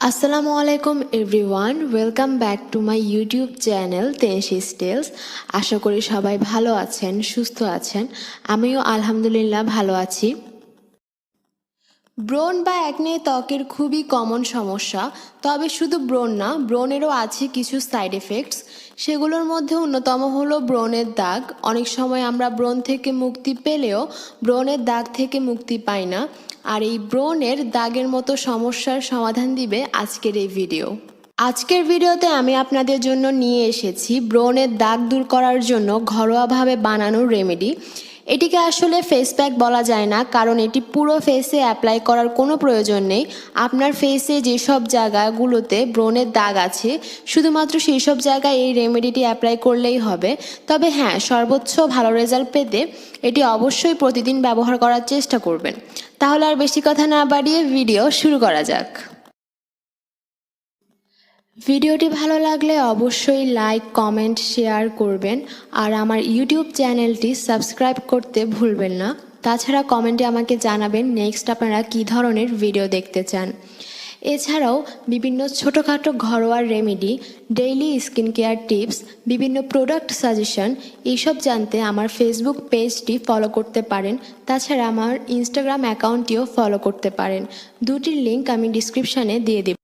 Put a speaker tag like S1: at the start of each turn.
S1: আসসালামু আলাইকুম everyone, welcome back to my YouTube channel তেনশিস টেলস। আশা করি সবাই ভালো আছেন, সুস্থ আছেন। আমিও আলহামদুলিল্লাহ ভালো আছি। ব্রণ বা একনে ত্বকের খুবই কমন সমস্যা, তবে শুধু ব্রণ না, ব্রণেরও আছে কিছু সাইড এফেক্টস। সেগুলোর মধ্যে অন্যতম হলো ব্রণের দাগ। অনেক সময় আমরা ব্রণ থেকে মুক্তি পেলেও ব্রণের দাগ থেকে মুক্তি পাই না। আর এই ব্রণের দাগের মতো সমস্যার সমাধান দিবে আজকের এই ভিডিও। আজকের ভিডিওতে আমি আপনাদের জন্য নিয়ে এসেছি ব্রণের দাগ দূর করার জন্য ঘরোয়াভাবে বানানো রেমেডি। এটিকে আসলে ফেস প্যাক বলা যায় না, কারণ এটি পুরো ফেসে অ্যাপ্লাই করার কোনো প্রয়োজন নেই। আপনার ফেসে যেসব জায়গাগুলোতে ব্রণের দাগ আছে, শুধুমাত্র সেই সব জায়গায় এই রেমেডিটি অ্যাপ্লাই করলেই হবে। তবে হ্যাঁ, সর্বোচ্চ ভালো রেজাল্ট পেতে এটি অবশ্যই প্রতিদিন ব্যবহার করার চেষ্টা করবেন। তাহলে আর বেশি কথা না বাড়িয়ে ভিডিও শুরু করা যাক। ভিডিওটি ভালো লাগলে অবশ্যই লাইক, কমেন্ট, শেয়ার করবেন। আর আমার ইউটিউব চ্যানেলটি সাবস্ক্রাইব করতে ভুলবেন না। তাছাড়া কমেন্টে আমাকে জানাবেন নেক্সট আপনারা কী ধরনের ভিডিও দেখতে চান। এছাড়াও বিভিন্ন ছোটোখাটো ঘরোয়া remedy, daily skin care tips, বিভিন্ন প্রোডাক্ট সাজেশন এইসব জানতে আমার ফেসবুক পেজটি ফলো করতে পারেন। তাছাড়া আমার ইনস্টাগ্রাম অ্যাকাউন্টটিও ফলো করতে পারেন। দুটির লিঙ্ক আমি ডিসক্রিপশানে দিয়ে দেব।